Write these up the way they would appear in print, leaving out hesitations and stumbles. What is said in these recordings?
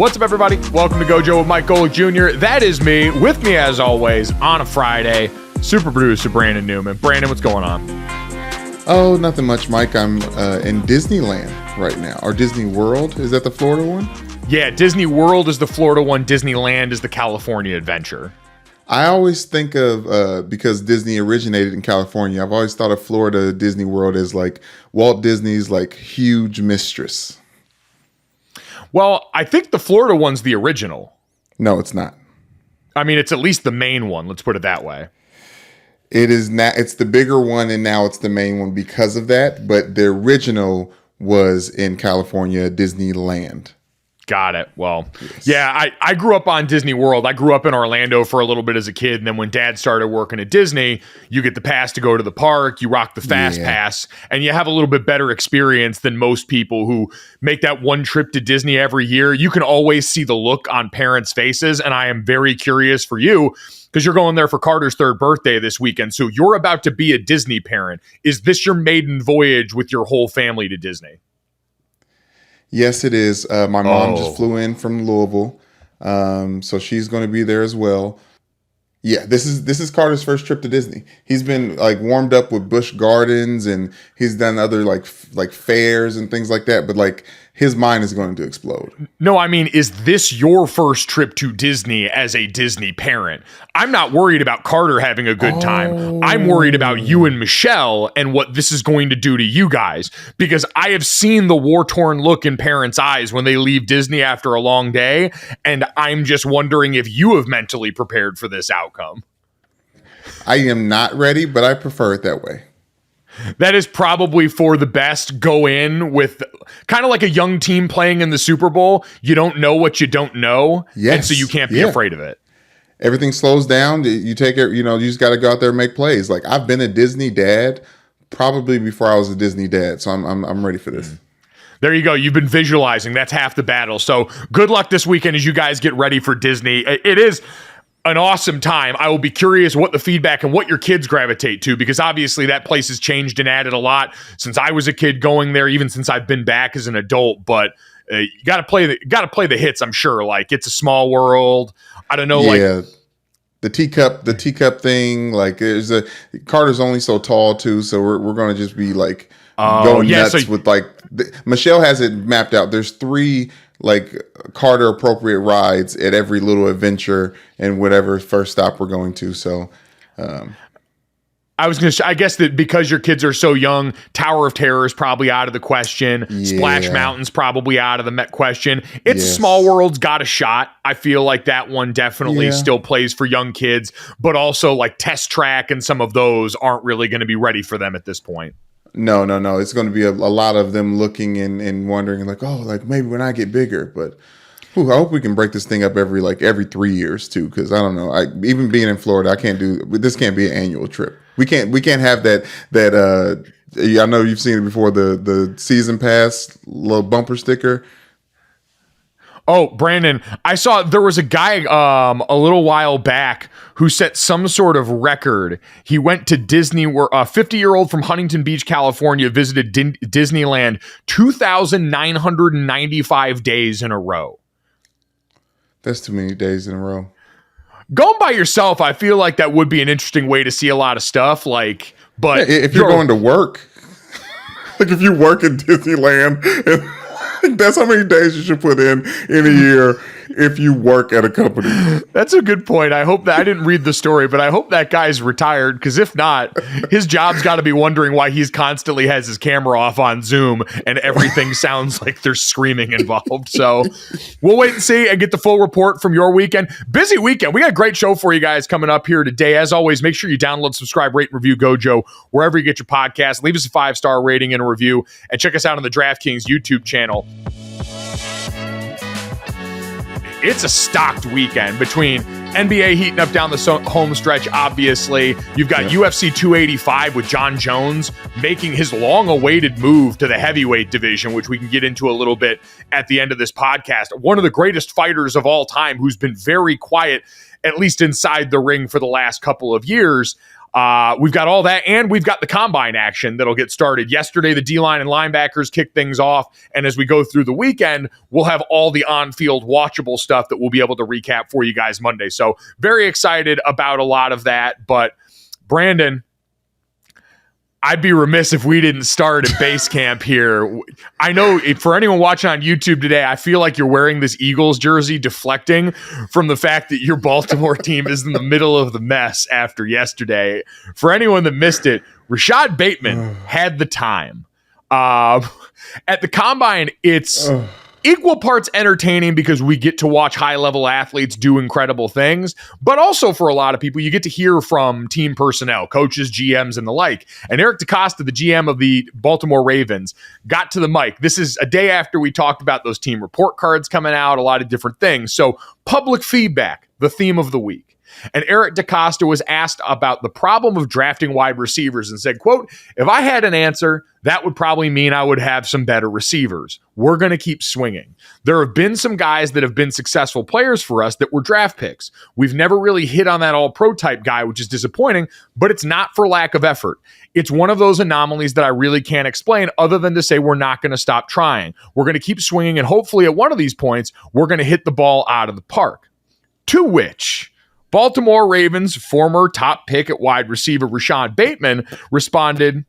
What's up, everybody? Welcome to Gojo with Mike Golick Jr. That is me. With me, as always, on a Friday, super producer Brandon Newman. Brandon, what's going on? Oh, nothing much, Mike. I'm in Disneyland right now. Or Disney World. Is that the Florida one? Yeah, Disney World is the Florida one. Disneyland is the California adventure. I always think of, because Disney originated in California, I've always thought of Florida Disney World as like Walt Disney's like huge mistress. Well, I think the Florida one's the original. No, it's not. I mean, it's at least the main one. Let's put it that way. It is not. It's the bigger one, and now it's the main one because of that. But the original was in California, Disneyland. Got it. Well, yes. Yeah, I grew up on Disney World. I grew up in Orlando for a little bit as a kid. And then when dad started working at Disney, you get the pass to go to the park. You rock the fast pass and you have a little bit better experience than most people who make that one trip to Disney every year. You can always see the look on parents' faces. And I am very curious for you because you're going there for Carter's 3rd birthday this weekend. So you're about to be a Disney parent. Is this your maiden voyage with your whole family to Disney? Yes, it is. My mom just flew in from Louisville, so she's going to be there as well. Yeah, this is Carter's first trip to Disney. He's been like warmed up with Busch Gardens, and he's done other like fairs and things like that. But like his mind is going to explode. No, I mean, is this your first trip to Disney as a Disney parent? I'm not worried about Carter having a good time. I'm worried about you and Michelle and what this is going to do to you guys, because I have seen the war-torn look in parents' eyes when they leave Disney after a long day, and I'm just wondering if you have mentally prepared for this outcome. I am not ready, but I prefer it that way. That is probably for the best. Go in with kind of like a young team playing in the Super Bowl. You don't know what you don't know. Yes. And so you can't be afraid of it. Everything slows down. You take it, you just got to go out there and make plays. Like I've been a Disney dad probably before I was a Disney dad. So I'm ready for this. There you go. You've been visualizing. That's half the battle. So good luck this weekend as you guys get ready for Disney. It is an awesome time. I will be curious what the feedback and what your kids gravitate to, because obviously that place has changed and added a lot since I was a kid going there, even since I've been back as an adult. But you got to play the hits. I'm sure. Like It's a Small World. I don't know. Yeah. The teacup thing. Like Carter's only so tall too, so we're going to just be like going nuts with like Michelle has it mapped out. There's 3 like Carter appropriate rides at every little adventure and whatever first stop we're going to. So I guess that because your kids are so young, Tower of Terror is probably out of the question. Yeah. Splash Mountain's probably out of the question. It's Small World's got a shot. I feel like that one definitely still plays for young kids, but also like Test Track and some of those aren't really going to be ready for them at this point. No. It's going to be a lot of them looking and wondering like, oh, like maybe when I get bigger. But I hope we can break this thing up every 3 years too, because I don't know. Even being in Florida, this can't be an annual trip. We can't have that. I know you've seen it before. The season pass little bumper sticker. Oh, Brandon, I saw there was a guy a little while back who set some sort of record. He went to Disney, where a 50-year-old from Huntington Beach, California, visited Disneyland 2,995 days in a row. That's too many days in a row. Going by yourself, I feel like that would be an interesting way to see a lot of stuff. Like, but if you're going to work, like if you work in Disneyland, that's how many days you should put in a year if you work at a company. That's a good point. I hope that I didn't read the story, but I hope that guy's retired, because if not, his job's got to be wondering why he's constantly has his camera off on Zoom and everything sounds like there's screaming involved. So we'll wait and see and get the full report from your weekend. Busy weekend. We got a great show for you guys coming up here today. As always, make sure you download, subscribe, rate, and review Gojo wherever you get your podcast. Leave us a 5-star rating and a review, and check us out on the DraftKings YouTube channel. It's a stocked weekend between NBA heating up down the home stretch, obviously. You've got UFC 285 with John Jones making his long-awaited move to the heavyweight division, which we can get into a little bit at the end of this podcast. One of the greatest fighters of all time who's been very quiet, at least inside the ring for the last couple of years. We've got all that, and we've got the combine action that'll get started. Yesterday, the D-line and linebackers kicked things off, and as we go through the weekend, we'll have all the on-field watchable stuff that we'll be able to recap for you guys Monday. So very excited about a lot of that. But Brandon, I'd be remiss if we didn't start at base camp here. I know for anyone watching on YouTube today, I feel like you're wearing this Eagles jersey deflecting from the fact that your Baltimore team is in the middle of the mess after yesterday. For anyone that missed it, Rashad Bateman had the time. At the combine, it's equal parts entertaining because we get to watch high-level athletes do incredible things, but also for a lot of people, you get to hear from team personnel, coaches, GMs, and the like. And Eric DeCosta, the GM of the Baltimore Ravens, got to the mic. This is a day after we talked about those team report cards coming out, a lot of different things. So public feedback, the theme of the week. And Eric DeCosta was asked about the problem of drafting wide receivers and said, quote, "If I had an answer, that would probably mean I would have some better receivers. We're going to keep swinging. There have been some guys that have been successful players for us that were draft picks. We've never really hit on that all-pro type guy, which is disappointing, but it's not for lack of effort. It's one of those anomalies that I really can't explain other than to say we're not going to stop trying. We're going to keep swinging, and hopefully at one of these points, we're going to hit the ball out of the park." To which Baltimore Ravens former top pick at wide receiver Rashad Bateman responded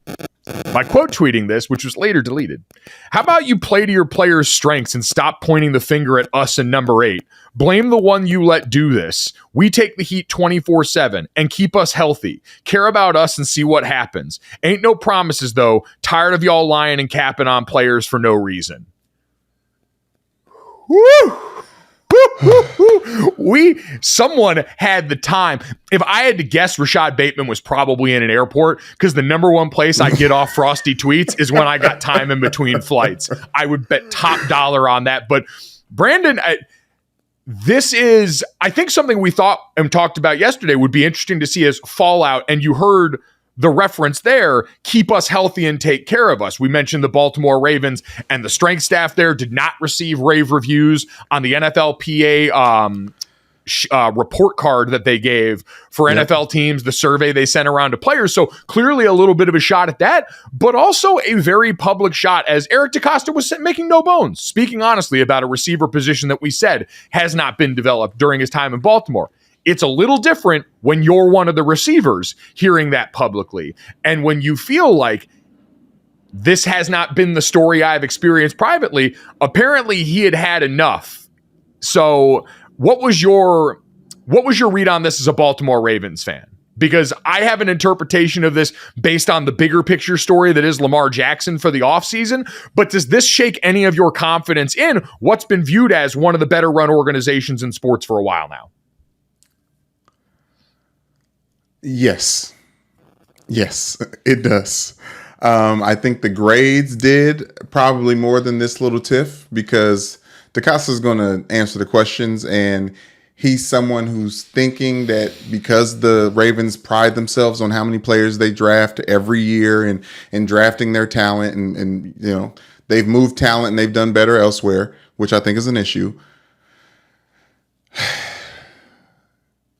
by quote tweeting this, which was later deleted. "How about you play to your players' strengths and stop pointing the finger at us and number 8? Blame the one you let do this. We take the heat 24/7 and keep us healthy. Care about us and see what happens. Ain't no promises though. Tired of y'all lying and capping on players for no reason." Woo! Someone had the time. If I had to guess, Rashad Bateman was probably in an airport, because the number one place I get off frosty tweets is when I got time in between flights. I would bet top dollar on that. But Brandon, this is, I think, something we thought and talked about yesterday would be interesting to see as fallout. And you heard the reference there, keep us healthy and take care of us. We mentioned the Baltimore Ravens and the strength staff there did not receive rave reviews on the NFLPA report card that they gave for NFL teams, the survey they sent around to players. So clearly a little bit of a shot at that, but also a very public shot, as Eric DeCosta was making no bones, speaking honestly about a receiver position that we said has not been developed during his time in Baltimore. It's a little different when you're one of the receivers hearing that publicly. And when you feel like this has not been the story I've experienced privately, apparently he had enough. So what was your read on this as a Baltimore Ravens fan? Because I have an interpretation of this based on the bigger picture story that is Lamar Jackson for the offseason. But does this shake any of your confidence in what's been viewed as one of the better run organizations in sports for a while now? Yes, it does. I think the grades did probably more than this little tiff, because DeCosta is going to answer the questions, and he's someone who's thinking that because the Ravens pride themselves on how many players they draft every year and drafting their talent, and you know, they've moved talent and they've done better elsewhere, which I think is an issue.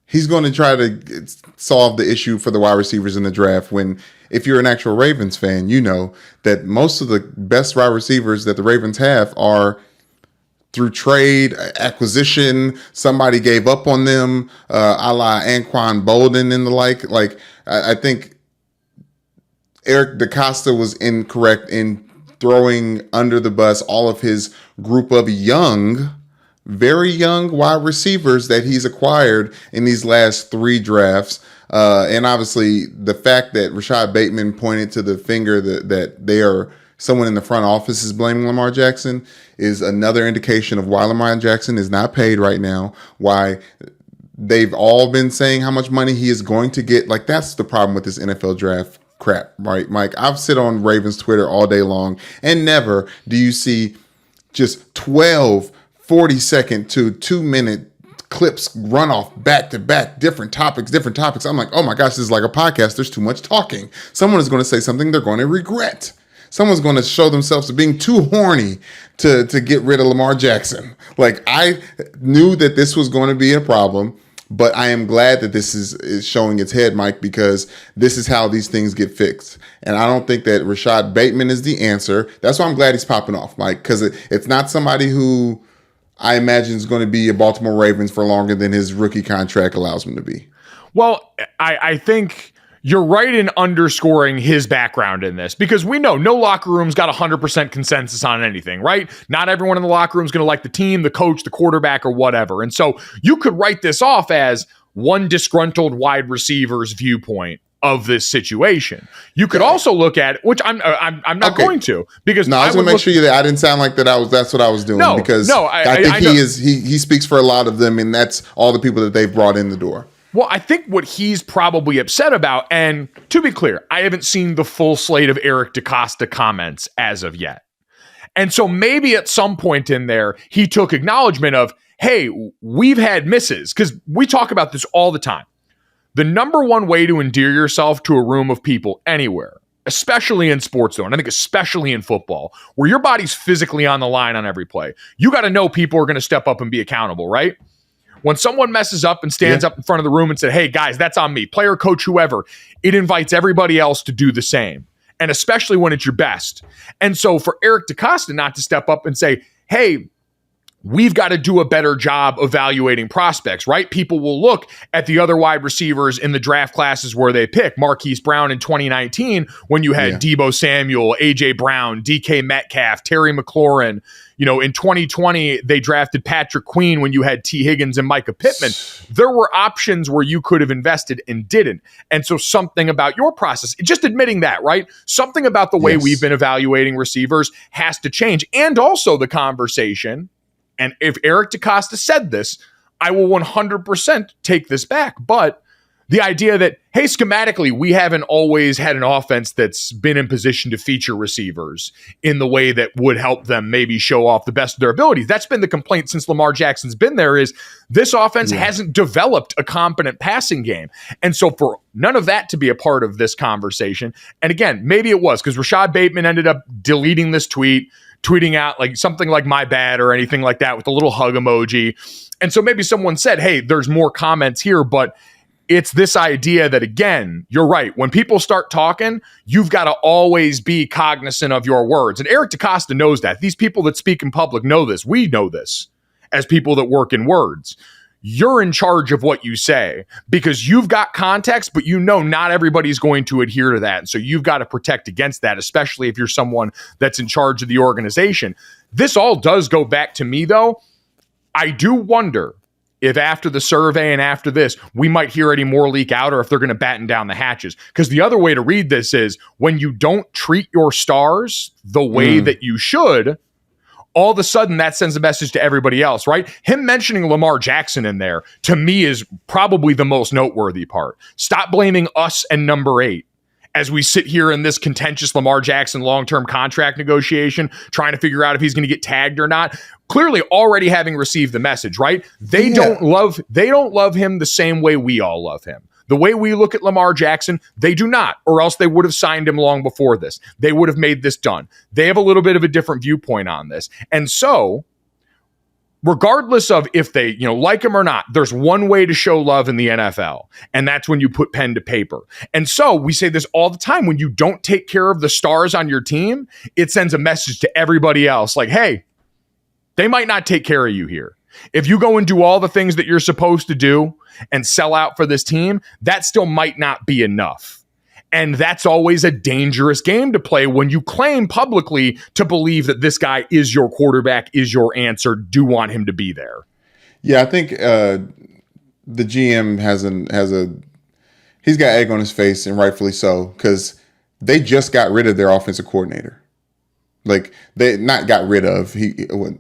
He's going to try to solve the issue for the wide receivers in the draft when, if you're an actual Ravens fan, you know that most of the best wide receivers that the Ravens have are through trade, acquisition. Somebody gave up on them, a la Anquan Bolden and the like. Like, I think Eric DeCosta was incorrect in throwing under the bus all of his group of very young wide receivers that he's acquired in these last 3 drafts. And obviously the fact that Rashad Bateman pointed to the finger that they are, someone in the front office is blaming Lamar Jackson, is another indication of why Lamar Jackson is not paid right now, why they've all been saying how much money he is going to get. Like, that's the problem with this NFL draft crap, right, Mike? I've sit on Ravens Twitter all day long, and never do you see just 12 40-second to 2-minute clips run off back to back, different topics. I'm like, oh my gosh, this is like a podcast. There's too much talking. Someone is going to say something they're going to regret. Someone's going to show themselves to being too horny to get rid of Lamar Jackson. Like, I knew that this was going to be a problem, But I am glad that this is showing its head, Mike, because this is how these things get fixed. And I don't think that Rashad Bateman is the answer. That's why I'm glad he's popping off, Mike, because it's not somebody who I imagine is going to be a Baltimore Ravens for longer than his rookie contract allows him to be. Well, I think you're right in underscoring his background in this, because we know no locker room's got 100% consensus on anything, right? Not everyone in the locker room is going to like the team, the coach, the quarterback, or whatever. And so you could write this off as one disgruntled wide receiver's viewpoint of this situation. You could also look at it, which I'm not going to, because I was going to make sure that I didn't sound like that's what I was doing. I think he speaks for a lot of them, and that's all the people that they've brought in the door. Well, I think what he's probably upset about, and to be clear, I haven't seen the full slate of Eric DeCosta comments as of yet. And so maybe at some point in there, he took acknowledgement of, hey, we've had misses, because we talk about this all the time. The number one way to endear yourself to a room of people anywhere, especially in sports though, and I think especially in football, where your body's physically on the line on every play, you got to know people are going to step up and be accountable, right? When someone messes up and stands up in front of the room and said, hey, guys, that's on me, player, coach, whoever, it invites everybody else to do the same, and especially when it's your best. And so for Eric DeCosta not to step up and say, hey, we've got to do a better job evaluating prospects, right? People will look at the other wide receivers in the draft classes where they pick. Marquise Brown in 2019, when you had Deebo Samuel, A.J. Brown, DK Metcalf, Terry McLaurin. You know, in 2020, they drafted Patrick Queen when you had T. Higgins and Micah Pittman. There were options where you could have invested and didn't. And so something about your process, just admitting that, right? Something about the way we've been evaluating receivers has to change. And also the conversation, and if Eric DeCosta said this, I will 100% take this back. But the idea that, hey, schematically, we haven't always had an offense that's been in position to feature receivers in the way that would help them maybe show off the best of their abilities. That's been the complaint since Lamar Jackson's been there, is this offense hasn't developed a competent passing game. And so for none of that to be a part of this conversation, and again, maybe it was because Rashad Bateman ended up deleting this tweeting out like something like my bad or anything like that with a little hug emoji. And so maybe someone said, hey, there's more comments here, but it's this idea that, again, you're right. When people start talking, you've got to always be cognizant of your words. And Eric DeCosta knows that. These people that speak in public know this. We know this as people that work in words. You're in charge of what you say because you've got context, but you know not everybody's going to adhere to that. And so you've got to protect against that, especially if you're someone that's in charge of the organization. This all does go back to me, though. I do wonder if after the survey and after this, we might hear any more leak out or if they're going to batten down the hatches. Because the other way to read this is when you don't treat your stars the way that you should, all of a sudden that sends a message to everybody else, right? Him mentioning Lamar Jackson in there, to me, is probably the most noteworthy part. Stop blaming us and number 8 as we sit here in this contentious Lamar Jackson long-term contract negotiation, trying to figure out if he's going to get tagged or not. Clearly already having received the message, right? They don't love him the same way we all love him. The way we look at Lamar Jackson, they do not, or else they would have signed him long before this. They would have made this done. They have a little bit of a different viewpoint on this. And so, regardless of if they, like him or not, there's one way to show love in the NFL, and that's when you put pen to paper. And so we say this all the time. When you don't take care of the stars on your team, it sends a message to everybody else like, hey, they might not take care of you here. If you go and do all the things that you're supposed to do and sell out for this team, that still might not be enough. And that's always a dangerous game to play when you claim publicly to believe that this guy is your quarterback, is your answer, do want him to be there. Yeah, I think the GM he's got egg on his face, and rightfully so, because they just got rid of their offensive coordinator. Like, they not got rid of, he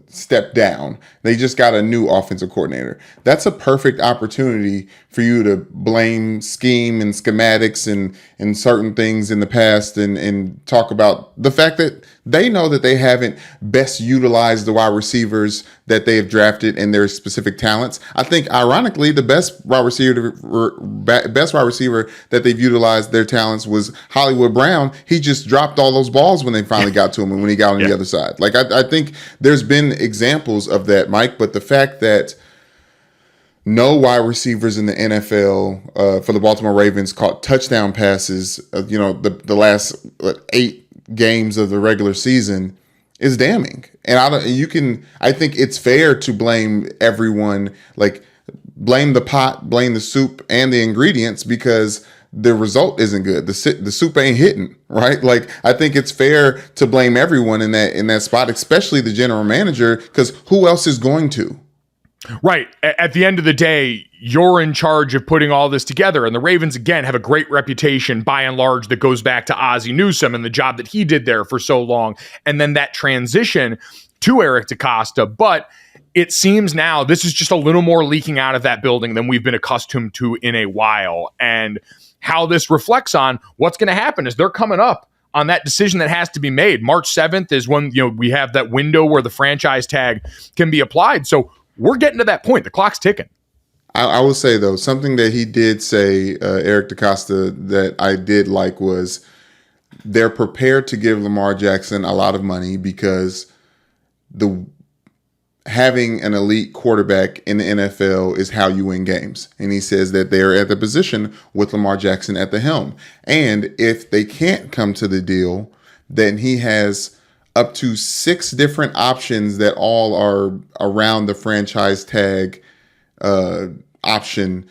stepped down. They just got a new offensive coordinator. That's a perfect opportunity for you to blame scheme and schematics and certain things in the past and talk about the fact that they know that they haven't best utilized the wide receivers that they have drafted and their specific talents. I think, ironically, the best wide receiver that they've utilized their talents was Hollywood Brown. He just dropped all those balls when they finally got to him and when he got on the other side. Like, I think there's been examples of that, Mike, but the fact that no wide receivers in the NFL for the Baltimore Ravens caught touchdown passes. The last 8 games of the regular season is damning. And I think it's fair to blame everyone, like blame the pot, blame the soup and the ingredients, because the result isn't good. The soup ain't hitting, right? Like, I think it's fair to blame everyone in that spot, especially the general manager, because who else is going to? Right. At the end of the day, you're in charge of putting all this together. And the Ravens, again, have a great reputation by and large that goes back to Ozzie Newsome and the job that he did there for so long. And then that transition to Eric DeCosta. But it seems now this is just a little more leaking out of that building than we've been accustomed to in a while. And how this reflects on what's going to happen is they're coming up on that decision that has to be made. March 7th is when we have that window where the franchise tag can be applied. So we're getting to that point. The clock's ticking. I will say, though, something that he did say, Eric DeCosta, that I did like was they're prepared to give Lamar Jackson a lot of money because having an elite quarterback in the NFL is how you win games. And he says that they're at the position with Lamar Jackson at the helm. And if they can't come to the deal, then he has up to 6 different options that all are around the franchise tag option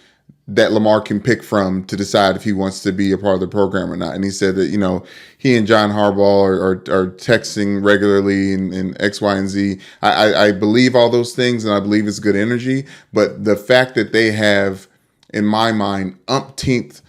that Lamar can pick from to decide if he wants to be a part of the program or not. And he said that, he and John Harbaugh are texting regularly and X, Y, and Z. I believe all those things, and I believe it's good energy. But the fact that they have, in my mind, umpteenth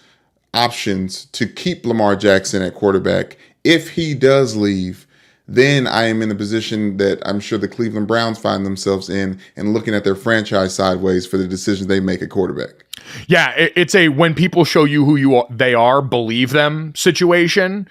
options to keep Lamar Jackson at quarterback, if he does leave, then I am in a position that I'm sure the Cleveland Browns find themselves in and looking at their franchise sideways for the decisions they make at quarterback. Yeah, it's a when people show you who they are, believe them situation.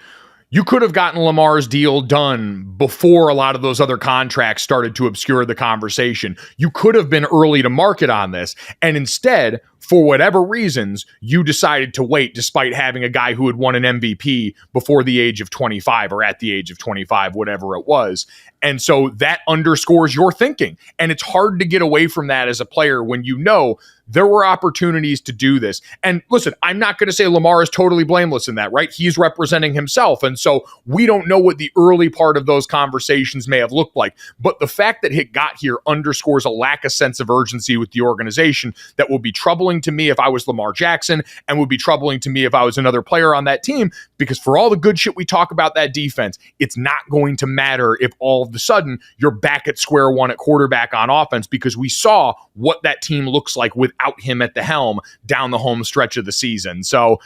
You could have gotten Lamar's deal done before a lot of those other contracts started to obscure the conversation. You could have been early to market on this. And instead, for whatever reasons, you decided to wait despite having a guy who had won an MVP before the age of 25 or at the age of 25, whatever it was. And so that underscores your thinking. And it's hard to get away from that as a player when you know there were opportunities to do this. And listen, I'm not going to say Lamar is totally blameless in that, right? He's representing himself. And so we don't know what the early part of those conversations may have looked like. But the fact that it got here underscores a lack of sense of urgency with the organization that will be troubling to me if I was Lamar Jackson and would be troubling to me if I was another player on that team, because for all the good shit we talk about that defense, it's not going to matter if all of a sudden you're back at square one at quarterback on offense, because we saw what that team looks like without him at the helm down the home stretch of the season. So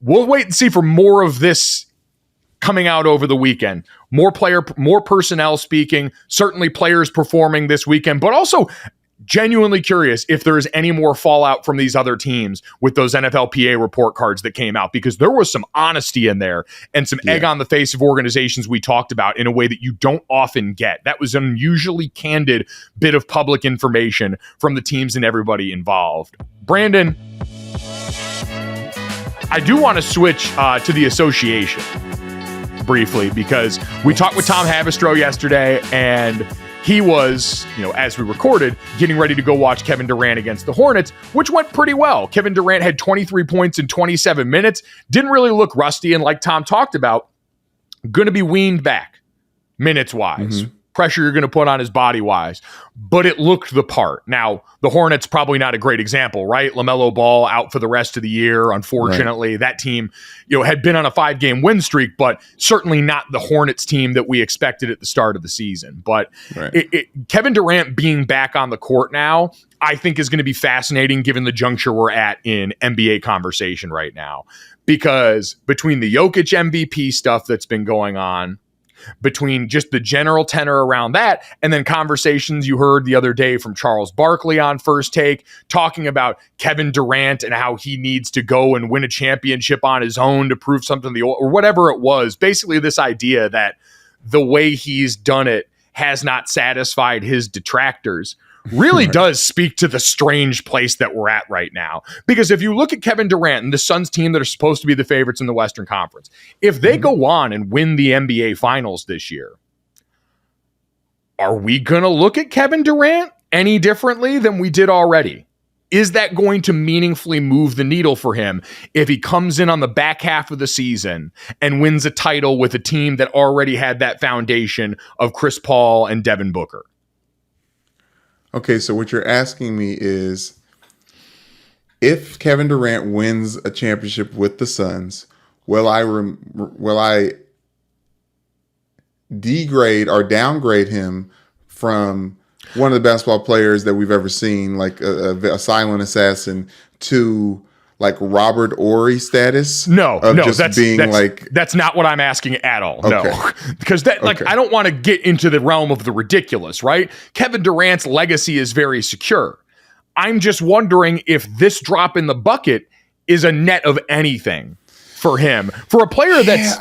we'll wait and see for more of this coming out over the weekend. More personnel speaking, certainly players performing this weekend, but also genuinely curious if there is any more fallout from these other teams with those NFLPA report cards that came out, because there was some honesty in there and some egg on the face of organizations we talked about in a way that you don't often get. That was an unusually candid bit of public information from the teams and everybody involved. Brandon, I do want to switch to the association briefly, because we talked with Tom Havistro yesterday, and he was, as we recorded, getting ready to go watch Kevin Durant against the Hornets, which went pretty well. Kevin Durant had 23 points in 27 minutes, didn't really look rusty, and like Tom talked about, going to be weaned back minutes-wise. Mm-hmm. Pressure you're going to put on his body-wise, but it looked the part. Now, the Hornets probably not a great example, right? LaMelo Ball out for the rest of the year. Unfortunately, right. That team, had been on a 5-game win streak, but certainly not the Hornets team that we expected at the start of the season. But right. Kevin Durant being back on the court now, I think is going to be fascinating given the juncture we're at in NBA conversation right now. Because between the Jokic MVP stuff that's been going on, between just the general tenor around that, and then conversations you heard the other day from Charles Barkley on First Take, talking about Kevin Durant and how he needs to go and win a championship on his own to prove something, or whatever it was. Basically, this idea that the way he's done it has not satisfied his detractors really does speak to the strange place that we're at right now. Because if you look at Kevin Durant and the Suns team that are supposed to be the favorites in the Western Conference, if they go on and win the NBA Finals this year, are we going to look at Kevin Durant any differently than we did already? Is that going to meaningfully move the needle for him if he comes in on the back half of the season and wins a title with a team that already had that foundation of Chris Paul and Devin Booker? Okay, so what you're asking me is, if Kevin Durant wins a championship with the Suns, will I degrade or downgrade him from one of the basketball players that we've ever seen, like a silent assassin, to like Robert Horry status? No, That's not what I'm asking at all. Okay. No, because I don't want to get into the realm of the ridiculous, right? Kevin Durant's legacy is very secure. I'm just wondering if this drop in the bucket is a net of anything for him. For a player that's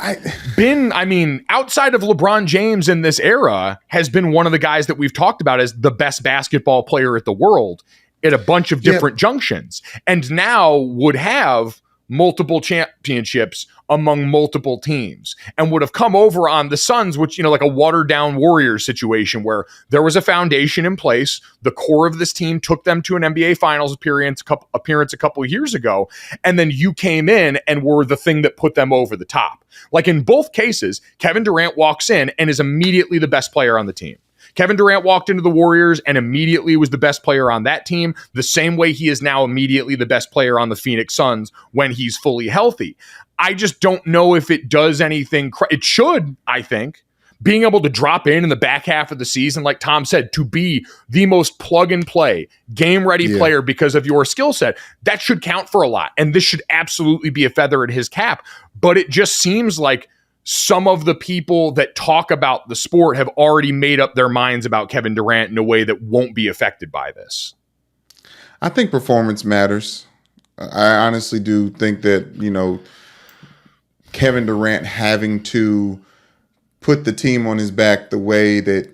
outside of LeBron James in this era, has been one of the guys that we've talked about as the best basketball player at the world at a bunch of different junctions, and now would have multiple championships among multiple teams, and would have come over on the Suns, which, like a watered down Warriors situation where there was a foundation in place. The core of this team took them to an NBA Finals appearance a couple of years ago, and then you came in and were the thing that put them over the top. Like in both cases, Kevin Durant walks in and is immediately the best player on the team. Kevin Durant walked into the Warriors and immediately was the best player on that team, the same way he is now immediately the best player on the Phoenix Suns when he's fully healthy. I just don't know if it does anything. It should, I think. Being able to drop in the back half of the season, like Tom said, to be the most plug and play, game ready player because of your skill set, that should count for a lot. And this should absolutely be a feather in his cap. But it just seems like some of the people that talk about the sport have already made up their minds about Kevin Durant in a way that won't be affected by this. I think performance matters. I honestly do think that, Kevin Durant having to put the team on his back the way that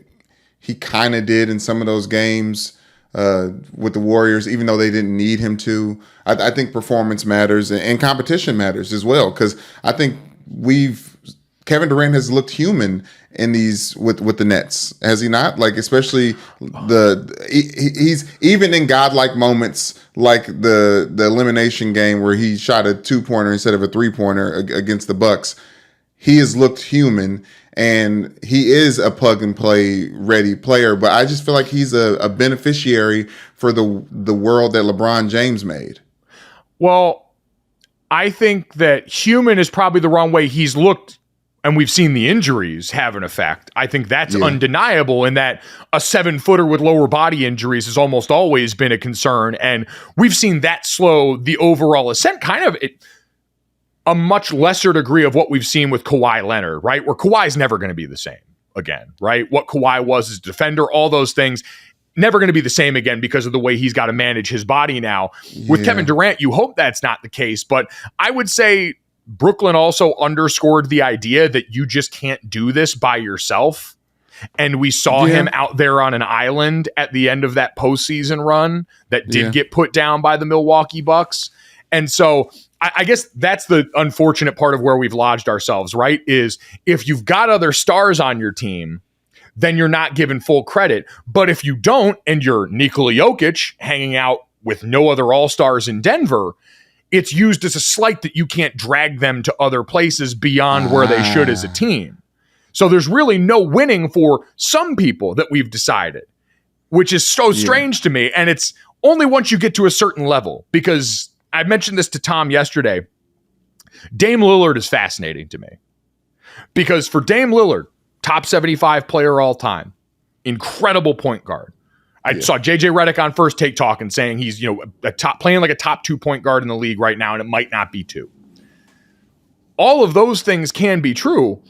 he kind of did in some of those games with the Warriors, even though they didn't need him to, I think performance matters and competition matters as well. Because I think Kevin Durant has looked human in these with the Nets, has he not? Like, especially he's even in godlike moments, like the elimination game where he shot a 2-pointer instead of a 3-pointer against the Bucks. He has looked human, and he is a plug and play ready player. But I just feel like he's a beneficiary for the world that LeBron James made. Well, I think that human is probably the wrong way. He's looked, and we've seen the injuries have an effect. I think that's undeniable, in that a 7-footer with lower body injuries has almost always been a concern. And we've seen that slow the overall ascent, kind of a much lesser degree of what we've seen with Kawhi Leonard, right? Where Kawhi's never going to be the same again, right? What Kawhi was as a defender, all those things, never going to be the same again because of the way he's got to manage his body now. With Kevin Durant, you hope that's not the case. But I would say Brooklyn also underscored the idea that you just can't do this by yourself. And we saw him out there on an island at the end of that postseason run that did get put down by the Milwaukee Bucks. And so I guess that's the unfortunate part of where we've lodged ourselves, right? Is if you've got other stars on your team, then you're not given full credit. But if you don't, and you're Nikola Jokic hanging out with no other all-stars in Denver, it's used as a slight that you can't drag them to other places beyond where they should as a team. So there's really no winning for some people that we've decided, which is so strange to me. And it's only once you get to a certain level, because I mentioned this to Tom yesterday. Dame Lillard is fascinating to me, because for Dame Lillard, top 75 player all time, incredible point guard. I saw JJ Redick on First Take talking, saying he's playing like a top 2 point guard in the league right now, and it might not be 2. All of those things can be true,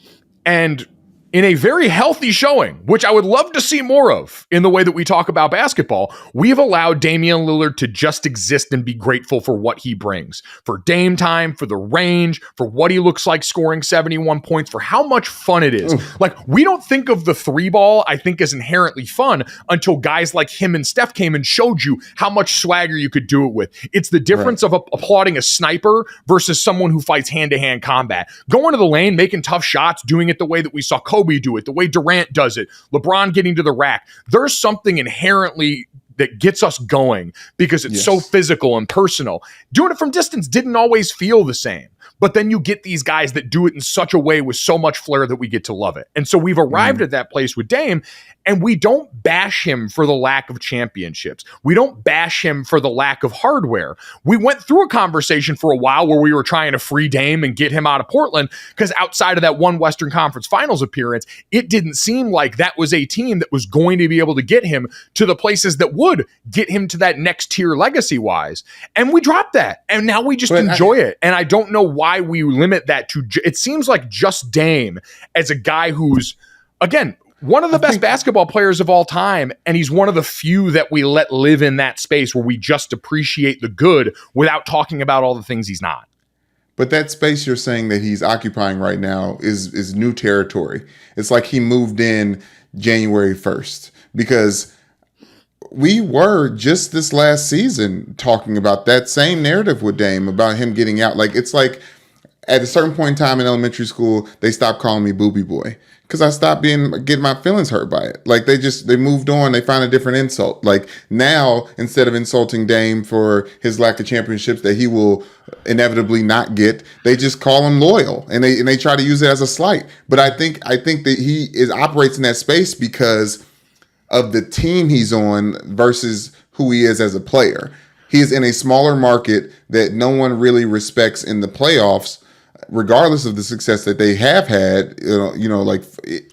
and in a very healthy showing, which I would love to see more of in the way that we talk about basketball, we've allowed Damian Lillard to just exist and be grateful for what he brings, for Dame time, for the range, for what he looks like scoring 71 points, for how much fun it is. Like, we don't think of the 3-ball, I think, as inherently fun until guys like him and Steph came and showed you how much swagger you could do it with. It's the difference of applauding a sniper versus someone who fights hand-to-hand combat. Going to the lane, making tough shots, doing it the way that we saw Kobe do it, the way Durant does it, LeBron getting to the rack. There's something inherently that gets us going because it's so physical and personal. Doing it from distance didn't always feel the same. But then you get these guys that do it in such a way with so much flair that we get to love it. And so we've arrived at that place with Dame, and we don't bash him for the lack of championships. We don't bash him for the lack of hardware. We went through a conversation for a while where we were trying to free Dame and get him out of Portland because outside of that one Western Conference Finals appearance, it didn't seem like that was a team that was going to be able to get him to the places that would get him to that next tier legacy-wise. And we dropped that, and now we just enjoy it. And I don't know why we limit that to it seems like just Dame as a guy who's, again, one of the best basketball players of all time, and he's one of the few that we let live in that space where we just appreciate the good without talking about all the things he's not. But that space you're saying that he's occupying right now is new territory. It's like he moved in January 1st because we were just this last season talking about that same narrative with Dame about him getting out. Like, it's like at a certain point in time in elementary school, they stopped calling me Booby Boy because I stopped getting my feelings hurt by it. Like, they moved on. They found a different insult. Like, now, instead of insulting Dame for his lack of championships that he will inevitably not get, they just call him loyal and they try to use it as a slight. But I think that he operates in that space because of the team he's on versus who he is as a player. He is in a smaller market that no one really respects in the playoffs, regardless of the success that they have had, like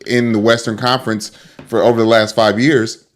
in the Western Conference for over the last 5 years.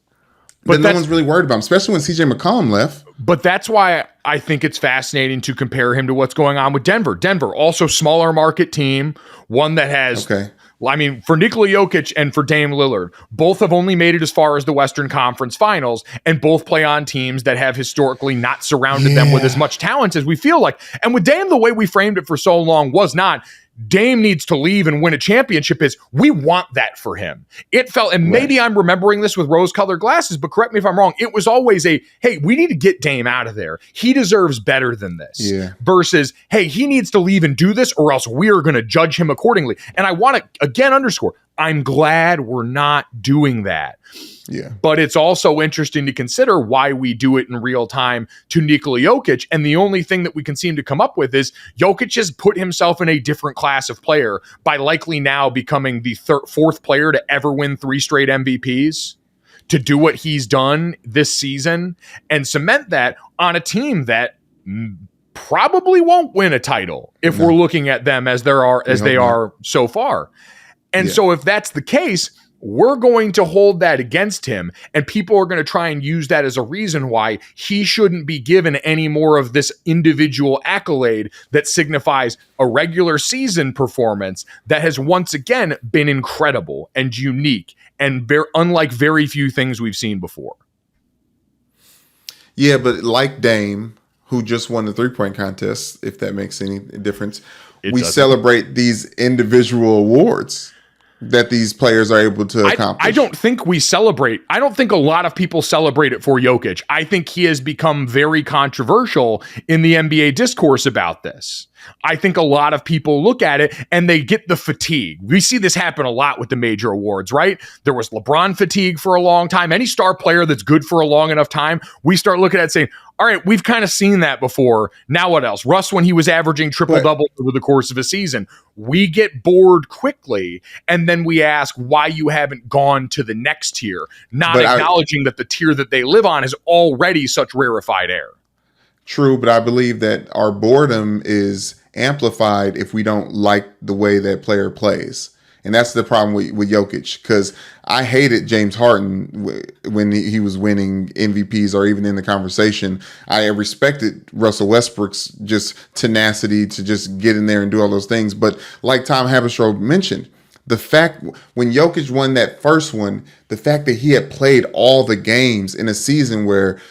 But no one's really worried about him, especially when CJ McCollum left. But that's why I think it's fascinating to compare him to what's going on with Denver. Denver, also smaller market team, one that has... Okay. I mean, for Nikola Jokic and for Dame Lillard, both have only made it as far as the Western Conference Finals, and both play on teams that have historically not surrounded them with as much talent as we feel like. And with Dame, the way we framed it for so long was not Dame needs to leave and win a championship, is we want that for him. It felt, and maybe I'm remembering this with rose-colored glasses, but correct me if I'm wrong, it was always a, hey, we need to get Dame out of there. He deserves better than this. Versus, hey, he needs to leave and do this or else we're going to judge him accordingly. And I want to, again, underscore, I'm glad we're not doing that. But it's also interesting to consider why we do it in real time to Nikola Jokic. And the only thing that we can seem to come up with is Jokic has put himself in a different class of player by likely now becoming the fourth player to ever win 3 straight MVPs, to do what he's done this season and cement that on a team that probably won't win a title if we're looking at them as they are so far. And so if that's the case, we're going to hold that against him, and people are going to try and use that as a reason why he shouldn't be given any more of this individual accolade that signifies a regular season performance that has once again been incredible and unique and unlike very few things we've seen before. Yeah, but like Dame, who just won the 3-point contest, if that makes any difference, we celebrate these individual awards that these players are able to accomplish. I don't think we celebrate. I don't think a lot of people celebrate it for Jokic. I think he has become very controversial in the NBA discourse about this. I think a lot of people look at it and they get the fatigue. We see this happen a lot with the major awards, right? There was LeBron fatigue for a long time. Any star player that's good for a long enough time, we start looking at it saying, all right, we've kind of seen that before. Now what else? Russ, when he was averaging triple-double over the course of a season, we get bored quickly, and then we ask why you haven't gone to the next tier, not acknowledging that the tier that they live on is already such rarefied air. True, but I believe that our boredom is amplified if we don't like the way that player plays. And that's the problem with Jokic, because I hated James Harden when he was winning MVPs or even in the conversation. I respected Russell Westbrook's just tenacity to just get in there and do all those things. But like Tom Haberstroh mentioned, the fact when Jokic won that first one, the fact that he had played all the games in a season where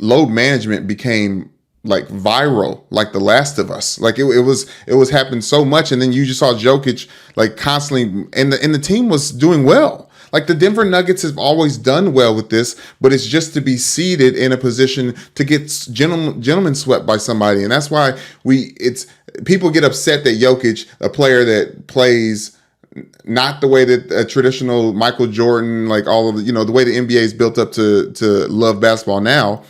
load management became like viral, like The Last of Us. Like it was happening so much, and then you just saw Jokic like constantly, and the team was doing well. Like the Denver Nuggets have always done well with this, but it's just to be seated in a position to get gentlemen swept by somebody, and that's why people get upset that Jokic, a player that plays not the way that a traditional Michael Jordan, like all of the, the way the NBA is built up to love basketball now.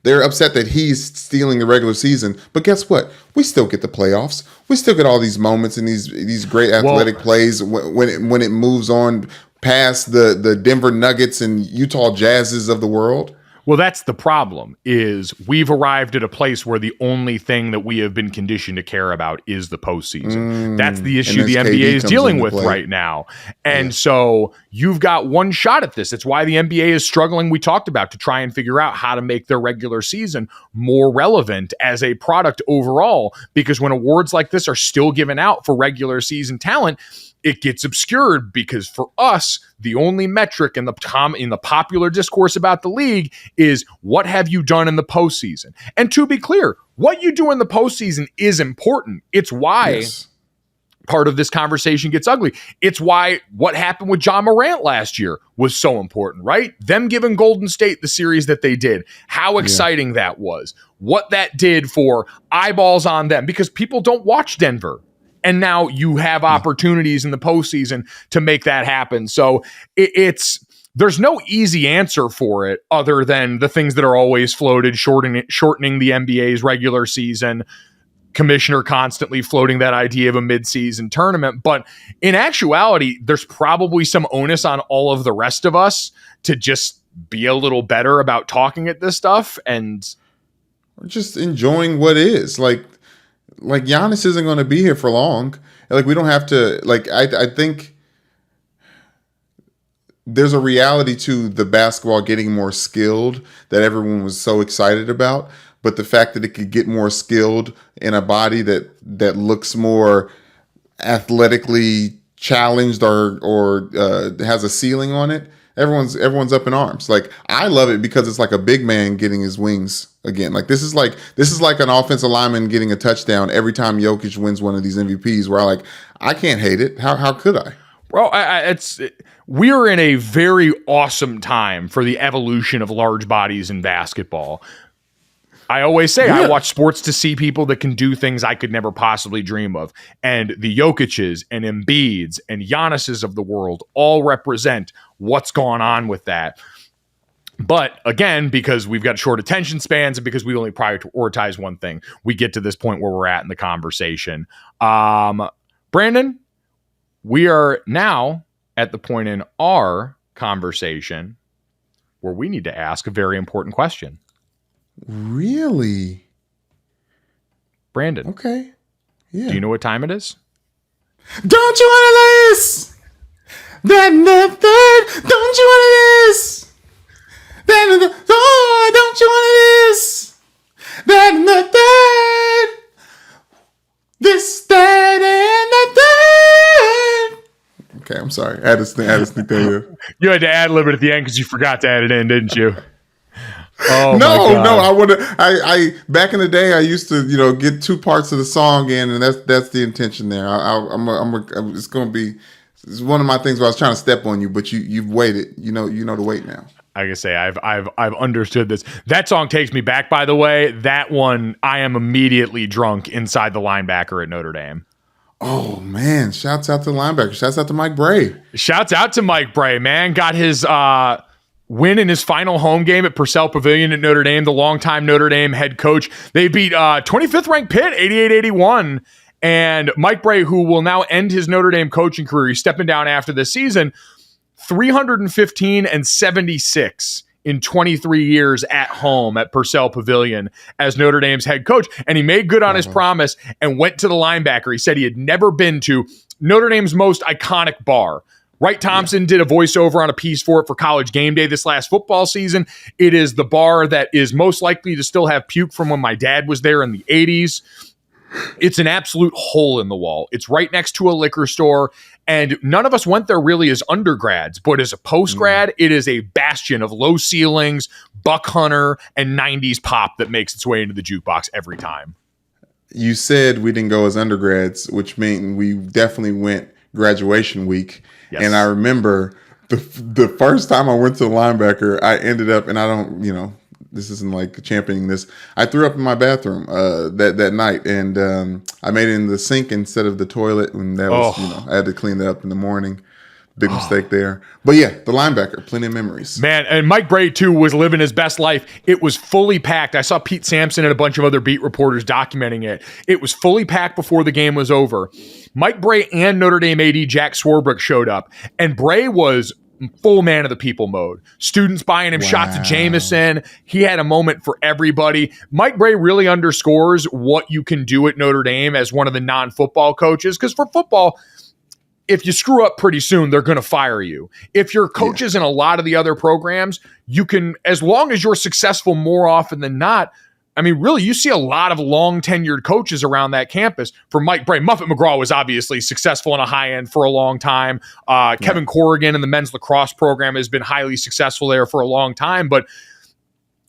They're upset that he's stealing the regular season, but guess what? We still get the playoffs. We still get all these moments and these great athletic plays when it moves on past the Denver Nuggets and Utah Jazzes of the world. Well, that's the problem, is we've arrived at a place where the only thing that we have been conditioned to care about is the postseason. That's the issue the NBA is dealing with right now. And so you've got one shot at this. It's why the NBA is struggling, we talked about, to try and figure out how to make their regular season more relevant as a product overall, because when awards like this are still given out for regular season talent, it gets obscured, because for us, the only metric in the popular discourse about the league is what have you done in the postseason. And to be clear, what you do in the postseason is important. It's why part of this conversation gets ugly. It's why what happened with Ja Morant last year was so important, right? Them giving Golden State the series that they did, how exciting that was, what that did for eyeballs on them, because people don't watch Denver. And now you have opportunities in the postseason to make that happen. So there's no easy answer for it other than the things that are always floated, shortening the NBA's regular season, commissioner constantly floating that idea of a midseason tournament. But in actuality, there's probably some onus on all of the rest of us to just be a little better about talking at this stuff and just enjoying what is. Like Giannis isn't going to be here for long. Like, we don't have to, I think there's a reality to the basketball getting more skilled that everyone was so excited about. But the fact that it could get more skilled in a body that looks more athletically challenged or has a ceiling on it, everyone's up in arms. Like, I love it because it's like a big man getting his wings again. Like, this is like an offensive lineman getting a touchdown every time Jokic wins one of these MVPs, where I can't hate it. How could I? Bro, we're in a very awesome time for the evolution of large bodies in basketball. I always say I watch sports to see people that can do things I could never possibly dream of. And the Jokic's and Embiid's and Giannis's of the world all represent what's gone on with that. But again, because we've got short attention spans and because we only prioritize one thing, we get to this point where we're at in the conversation. Brandon, we are now at the point in our conversation where we need to ask a very important question. Really? Brandon. Okay. Yeah. Do you know what time it is? Don't you want to lose? Then the third. Don't you want to lose? Then the third. Don't you want to lose? Then the third. This, that, and the third. Okay, I'm sorry. I had to sneak that in. You had to ad-lib it at the end because you forgot to add it in, didn't you? Oh, no, I would have. I back in the day, I used to, get two parts of the song in, and that's the intention there. It's going to be. It's one of my things where I was trying to step on you, but you've waited. You know to wait now. I can say I've understood this. That song takes me back. By the way, that one I am immediately drunk inside the linebacker at Notre Dame. Oh man! Shouts out to the linebacker. Shouts out to Mike Bray. Shouts out to Mike Bray. Man, got his win in his final home game at Purcell Pavilion at Notre Dame, the longtime Notre Dame head coach. They beat 25th ranked Pitt 88-81. And Mike Bray, who will now end his Notre Dame coaching career, he's stepping down after this season, 315-76 in 23 years at home at Purcell Pavilion as Notre Dame's head coach. And he made good on his promise and went to the linebacker. He said he had never been to Notre Dame's most iconic bar. Wright Thompson did a voiceover on a piece for it for College Game Day this last football season. It is the bar that is most likely to still have puke from when my dad was there in the 80s. It's an absolute hole in the wall. It's right next to a liquor store, and none of us went there really as undergrads, but as a post-grad, it is a bastion of low ceilings, Buck Hunter, and 90s pop that makes its way into the jukebox every time. You said we didn't go as undergrads, which meant we definitely went graduation week. Yes. And I remember the first time I went to the linebacker, I ended up, and I don't, this isn't like championing this. I threw up in my bathroom that night, and I made it in the sink instead of the toilet, and that was I had to clean that up in the morning. Big mistake there. But yeah, the linebacker, plenty of memories. Man, and Mike Bray, too, was living his best life. It was fully packed. I saw Pete Sampson and a bunch of other beat reporters documenting it. It was fully packed before the game was over. Mike Bray and Notre Dame AD Jack Swarbrick showed up, and Bray was full man of the people mode. Students buying him shots of Jameson. He had a moment for everybody. Mike Bray really underscores what you can do at Notre Dame as one of the non-football coaches, because for football, if you screw up pretty soon, they're going to fire you. If you're coaches in a lot of the other programs, you can, as long as you're successful more often than not, I mean, really, you see a lot of long tenured coaches around that campus. For Mike Bray, Muffet McGraw was obviously successful in a high end for a long time. Kevin Corrigan in the men's lacrosse program has been highly successful there for a long time. But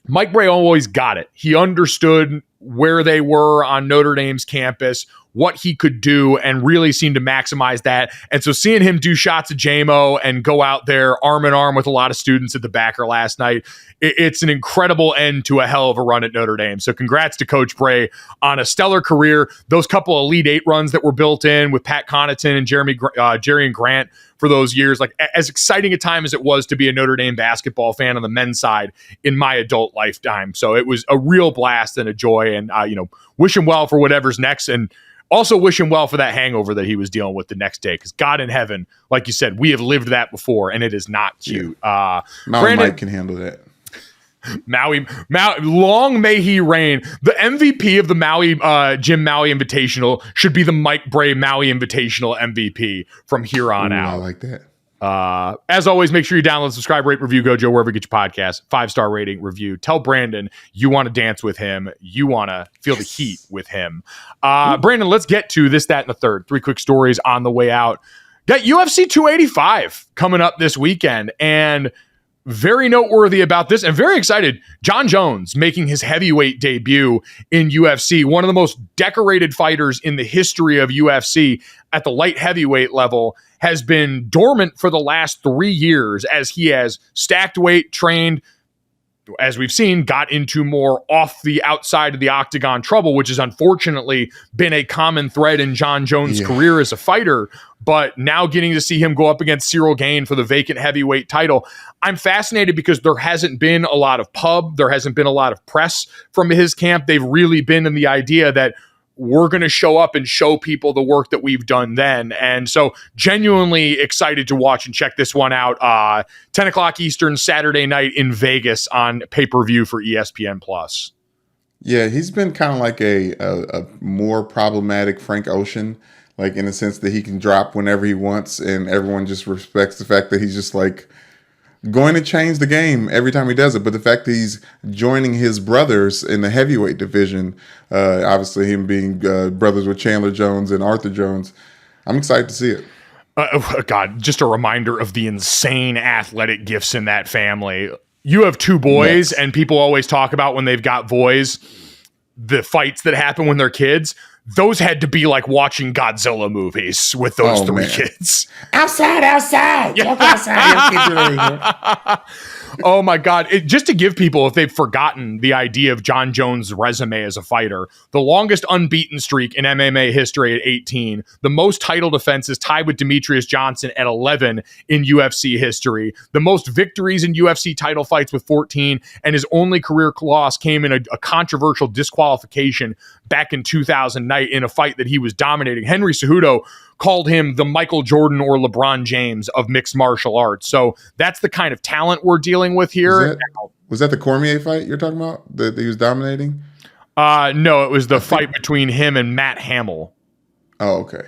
Mike Bray always got it. He understood where they were on Notre Dame's campus, what he could do, and really seemed to maximize that. And so seeing him do shots of JMO and go out there arm in arm with a lot of students at the backer last night, it's an incredible end to a hell of a run at Notre Dame. So congrats to Coach Bray on a stellar career. Those couple of Elite Eight runs that were built in with Pat Connaughton and Jerry and Grant for those years, like as exciting a time as it was to be a Notre Dame basketball fan on the men's side in my adult lifetime. So it was a real blast and a joy, and wish him well for whatever's next, and also wish him well for that hangover that he was dealing with the next day, because God in heaven, like you said, we have lived that before, and it is not cute. Brandon, Mike can handle that. Maui, long may he reign. The MVP of the Jim Maui Invitational should be the Mike Bray Maui Invitational MVP from here on out. I like that. As always, make sure you download, subscribe, rate, review Gojo wherever you get your podcast. 5-star rating, review. Tell Brandon you want to dance with him. You want to feel the heat with him. Brandon, let's get to this, that, and the third. 3 quick stories on the way out. Got UFC 285 coming up this weekend, and very noteworthy about this and very excited. John Jones making his heavyweight debut in UFC, one of the most decorated fighters in the history of UFC at the light heavyweight level, has been dormant for the last 3 years as he has stacked weight, trained, as we've seen, got into more off the outside of the octagon trouble, which has unfortunately been a common thread in John Jones' career as a fighter. But now getting to see him go up against Cyril Gane for the vacant heavyweight title, I'm fascinated because there hasn't been a lot of pub, there hasn't been a lot of press from his camp. They've really been in the idea that we're going to show up and show people the work that we've done then. And so genuinely excited to watch and check this one out. 10 o'clock Eastern, Saturday night in Vegas on pay-per-view for ESPN+. Yeah, he's been kind of like a more problematic Frank Ocean, like in the sense that he can drop whenever he wants, and everyone just respects the fact that he's just like going to change the game every time he does it. But the fact that he's joining his brothers in the heavyweight division, obviously him being brothers with Chandler Jones and Arthur Jones, I'm excited to see it. God, just a reminder of the insane athletic gifts in that family. You have 2 boys, and people always talk about when they've got boys, the fights that happen when they're kids. Those had to be like watching Godzilla movies with those 3 kids. Outside. Walk outside. Oh my God. Just to give people, if they've forgotten the idea of John Jones' resume as a fighter, the longest unbeaten streak in MMA history at 18, the most title defenses tied with Demetrius Johnson at 11 in UFC history, the most victories in UFC title fights with 14, and his only career loss came in a controversial disqualification back in 2009 in a fight that he was dominating. Henry Cejudo called him the Michael Jordan or LeBron James of mixed martial arts. So that's the kind of talent we're dealing with here. Was that the Cormier fight you're talking about that he was dominating? No, it was the fight between him and Matt Hamill. Oh, okay.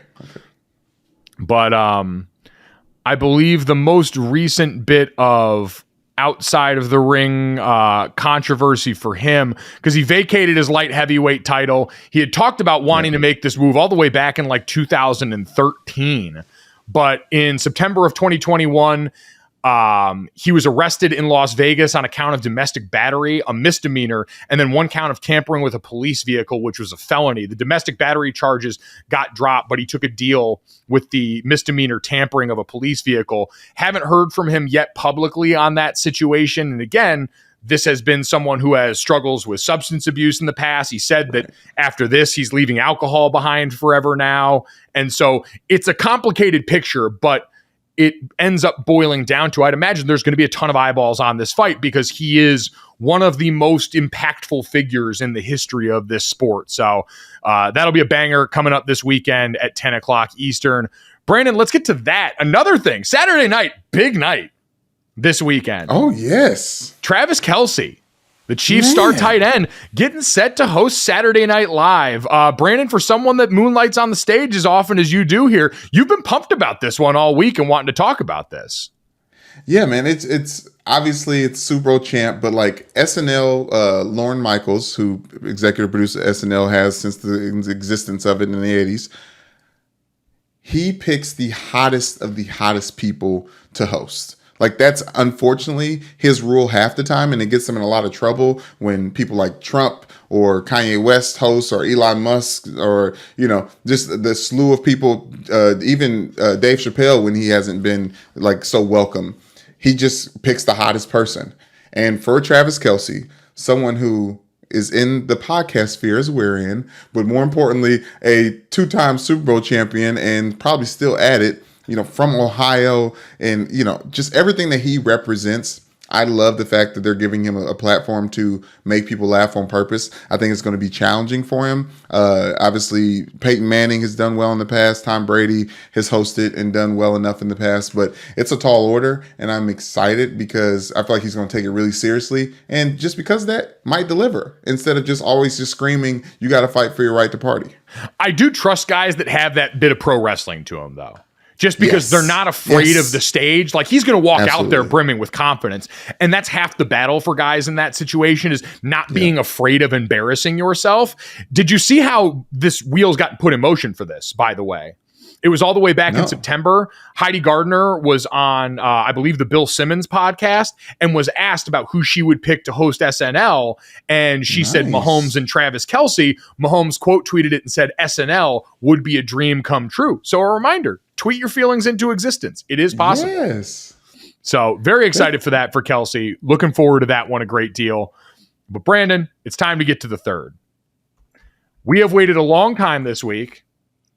But I believe the most recent bit of outside of the ring controversy for him, because he vacated his light heavyweight title. He had talked about wanting to make this move all the way back in like 2013. But in September of 2021, he was arrested in Las Vegas on a count of domestic battery, a misdemeanor, and then 1 count of tampering with a police vehicle, which was a felony. The domestic battery charges got dropped, but he took a deal with the misdemeanor tampering of a police vehicle. Haven't heard from him yet publicly on that situation. And again, this has been someone who has struggles with substance abuse in the past. He said that after this, he's leaving alcohol behind forever now. And so it's a complicated picture, but it ends up boiling down to, I'd imagine there's going to be a ton of eyeballs on this fight because he is one of the most impactful figures in the history of this sport. So that'll be a banger coming up this weekend at 10 o'clock Eastern. Brandon, let's get to that. Another thing, Saturday night, big night this weekend. Oh, yes. Travis Kelce, the Chiefs star tight end, getting set to host Saturday Night Live. Brandon, for someone that moonlights on the stage as often as you do here, you've been pumped about this one all week and wanting to talk about this. Yeah, man, it's obviously it's Super Bowl champ, but like SNL, Lorne Michaels, who executive producer SNL has since the existence of it in the 80s, he picks the hottest of the hottest people to host. Like, that's unfortunately his rule half the time, and it gets him in a lot of trouble when people like Trump or Kanye West hosts or Elon Musk or, you know, just the slew of people, even Dave Chappelle, when he hasn't been like so welcome. He just picks the hottest person. And for Travis Kelce, someone who is in the podcast sphere as we're in, but more importantly, a 2-time Super Bowl champion and probably still at it, you know, from Ohio, and, you know, just everything that he represents. I love the fact that they're giving him a platform to make people laugh on purpose. I think it's going to be challenging for him. Obviously, Peyton Manning has done well in the past. Tom Brady has hosted and done well enough in the past, but it's a tall order, and I'm excited because I feel like he's going to take it really seriously, and just because of that, might deliver instead of just always just screaming, you got to fight for your right to party. I do trust guys that have that bit of pro wrestling to them, though. Just because they're not afraid of the stage. Like, he's going to walk out there brimming with confidence. And that's half the battle for guys in that situation, is not being afraid of embarrassing yourself. Did you see how this wheels got put in motion for this, by the way? It was all the way back in September. Heidi Gardner was on, I believe, the Bill Simmons podcast and was asked about who she would pick to host SNL. And she said Mahomes and Travis Kelce. Mahomes quote tweeted it and said SNL would be a dream come true. So a reminder, tweet your feelings into existence. It is possible. Yes. So very excited for that for Kelce. Looking forward to that one a great deal. But Brandon, it's time to get to the third. We have waited a long time this week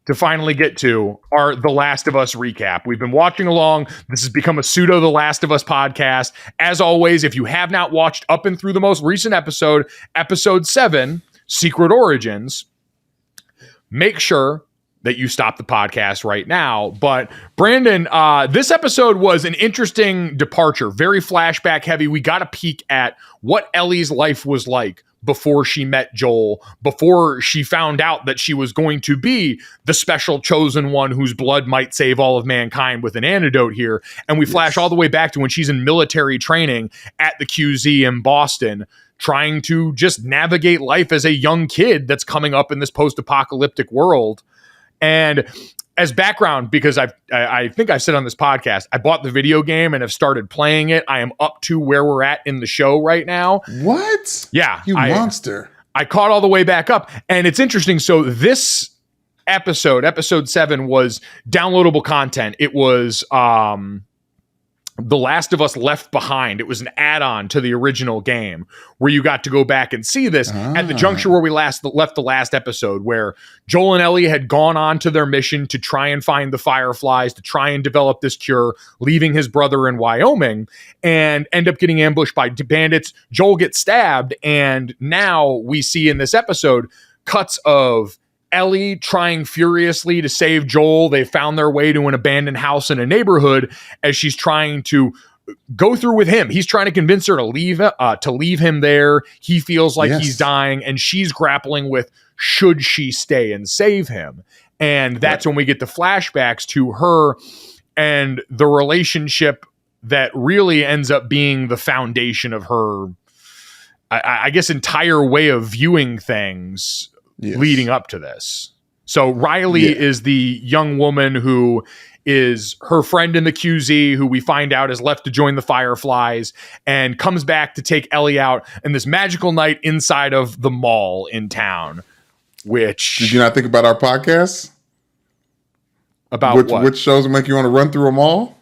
to finally get to our The Last of Us recap. We've been watching along. This has become a pseudo The Last of Us podcast. As always, if you have not watched up and through the most recent episode, episode 7, Secret Origins, make sure that you stop the podcast right now. But Brandon, this episode was an interesting departure, very flashback heavy. We got a peek at what Ellie's life was like before she met Joel, before she found out that she was going to be the special chosen one whose blood might save all of mankind with an antidote here. And we flash all the way back to when she's in military training at the QZ in Boston, trying to just navigate life as a young kid that's coming up in this post-apocalyptic world. And as background, because I think I've said on this podcast, I bought the video game and have started playing it. I am up to where we're at in the show right now. What? Yeah. You monster. I caught all the way back up. And it's interesting. So this episode 7, was downloadable content. It was The Last of Us Left Behind. It was an add-on to the original game where you got to go back and see this at the juncture where we left the last episode, where Joel and Ellie had gone on to their mission to try and find the Fireflies, to try and develop this cure, leaving his brother in Wyoming, and end up getting ambushed by bandits. Joel gets stabbed, and now we see in this episode cuts of Ellie trying furiously to save Joel. They found their way to an abandoned house in a neighborhood as she's trying to go through with him. He's trying to convince her to leave him there. He feels like he's dying, and she's grappling with, should she stay and save him? And that's when we get the flashbacks to her and the relationship that really ends up being the foundation of her, I guess, entire way of viewing things. Leading up to this. So Riley is the young woman who is her friend in the QZ, who we find out has left to join the Fireflies, and comes back to take Ellie out in this magical night inside of the mall in town. Which, did you not think about our podcast? About what? Which shows make you want to run through a mall?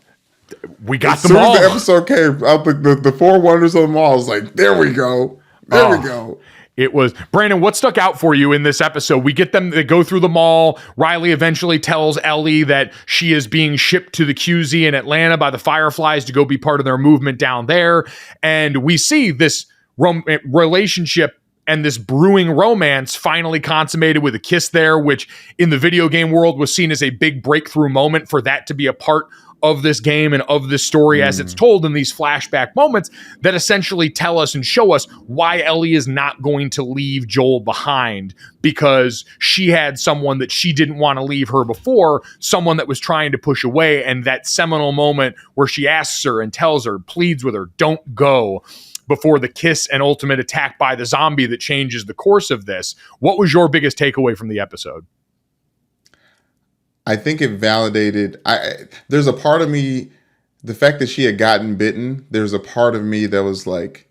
We got as them soon all. as the episode came out, the four wonders of the mall, I was like, there we go. There we go. It was Brandon. What stuck out for you in this episode? We get them. They go through the mall. Riley eventually tells Ellie that she is being shipped to the QZ in Atlanta by the Fireflies to go be part of their movement down there. And we see this relationship and this brewing romance finally consummated with a kiss there, which in the video game world was seen as a big breakthrough moment for that to be a part of this game and of this story as it's told in these flashback moments that essentially tell us and show us why Ellie is not going to leave Joel behind, because she had someone that she didn't want to leave her before, someone that was trying to push away. And that seminal moment where she asks her and tells her, pleads with her, don't go, before the kiss and ultimate attack by the zombie that changes the course of this. What was your biggest takeaway from the episode? I think it validated. There's a part of me, the fact that she had gotten bitten. There's a part of me that was like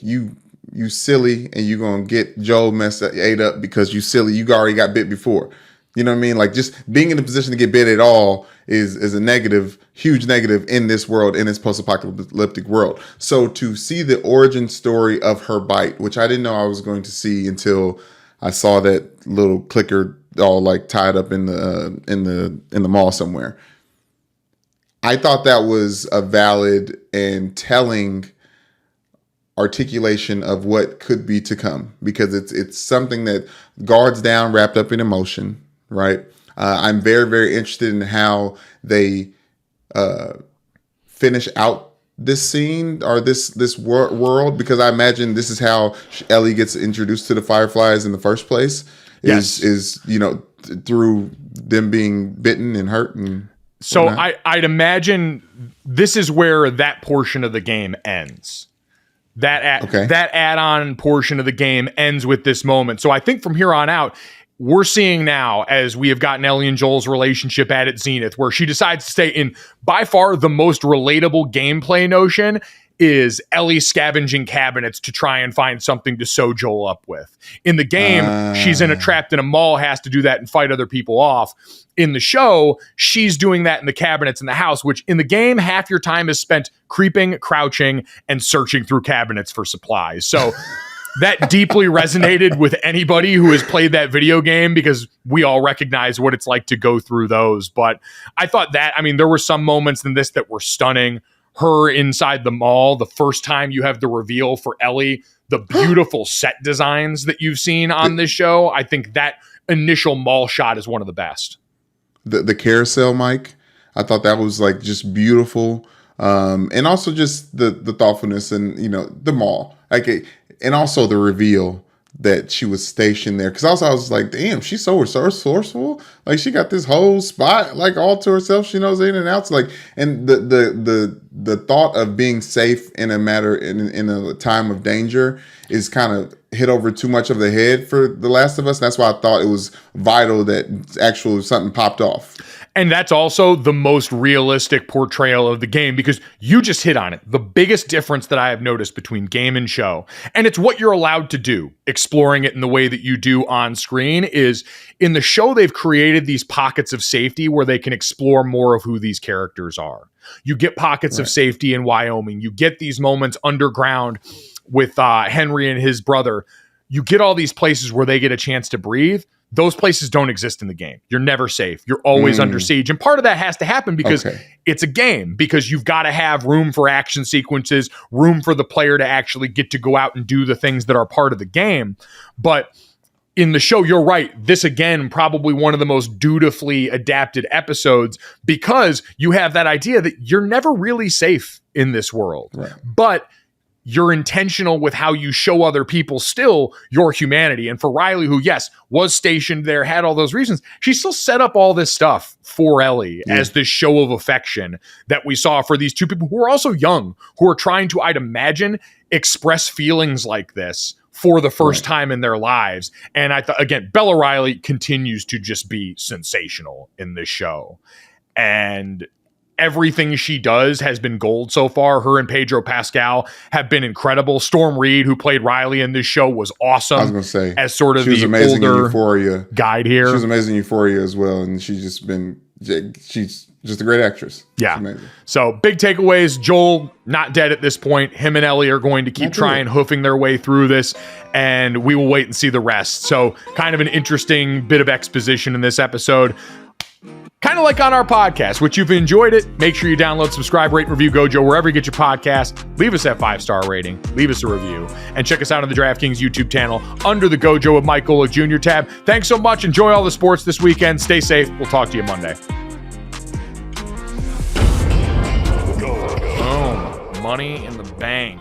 you silly, and you gonna get Joel ate up because you silly. You already got bit before. You know what I mean? Like, just being in a position to get bit at all is a negative, huge negative in this world, in this post-apocalyptic world. So to see the origin story of her bite, which I didn't know I was going to see until I saw that little clicker all like tied up in the mall somewhere. I thought that was a valid and telling articulation of what could be to come, because it's something that guards down, wrapped up in emotion, right? I'm very, very interested in how they finish out this scene or this world, because I imagine this is how Ellie gets introduced to the Fireflies in the first place. Is through them being bitten and hurt and so I'd imagine this is where that portion of the game ends. That add-on portion of the game ends with this moment. So I think from here on out, we're seeing now, as we have gotten Ellie and Joel's relationship at its zenith, where she decides to stay in by far the most relatable gameplay notion is Ellie scavenging cabinets to try and find something to sew Joel up with. In the game, she's trapped in a mall, has to do that and fight other people off. In the show, she's doing that in the cabinets in the house, which in the game, half your time is spent creeping, crouching, and searching through cabinets for supplies. So that deeply resonated with anybody who has played that video game, because we all recognize what it's like to go through those. But I thought that, there were some moments in this that were stunning. Her inside the mall, the first time you have the reveal for Ellie, the beautiful set designs that you've seen on this show. I think that initial mall shot is one of the best. The carousel, Mike, I thought that was like just beautiful. And also just the thoughtfulness and, the mall, and also the reveal that she was stationed there. Cause also I was like, damn, she's so resourceful. Like, she got this whole spot like all to herself. She knows in and outs. Like, and the thought of being safe in a time of danger is kind of hit over too much of the head for The Last of Us. That's why I thought it was vital that actually something popped off. And that's also the most realistic portrayal of the game, because you just hit on it. The biggest difference that I have noticed between game and show, and it's what you're allowed to do, exploring it in the way that you do on screen, is in the show, they've created these pockets of safety where they can explore more of who these characters are. You get pockets of safety in Wyoming. You get these moments underground with Henry and his brother. You get all these places where they get a chance to breathe. Those places don't exist in the game. You're never safe. You're always under siege. And part of that has to happen because it's a game, because you've got to have room for action sequences, room for the player to actually get to go out and do the things that are part of the game. But in the show, you're right. This, again, probably one of the most dutifully adapted episodes, because you have that idea that you're never really safe in this world. Right. But you're intentional with how you show other people still your humanity. And for Riley, who, yes, was stationed there, had all those reasons, she still set up all this stuff for Ellie as this show of affection that we saw for these two people who are also young, who are trying to, I'd imagine, express feelings like this for the first time in their lives. And I thought, again, Bella Riley continues to just be sensational in this show. And everything she does has been gold so far. Her and Pedro Pascal have been incredible. Storm Reed, who played Riley in this show, was awesome. I was going to say, as sort of the older Euphoria guide here. She was amazing in Euphoria as well, and she's just been, she's Just a great actress. Yeah. So big takeaways. Joel not dead at this point. Him and Ellie are going to keep trying, hoofing their way through this, and we will wait and see the rest. So kind of an interesting bit of exposition in this episode. Kind of like on our podcast, which you've enjoyed it. Make sure you download, subscribe, rate, and review Gojo wherever you get your podcast. Leave us that 5-star rating. Leave us a review. And check us out on the DraftKings YouTube channel under the Gojo with Mike Golick Jr. tab. Thanks so much. Enjoy all the sports this weekend. Stay safe. We'll talk to you Monday. Boom. Money in the bank.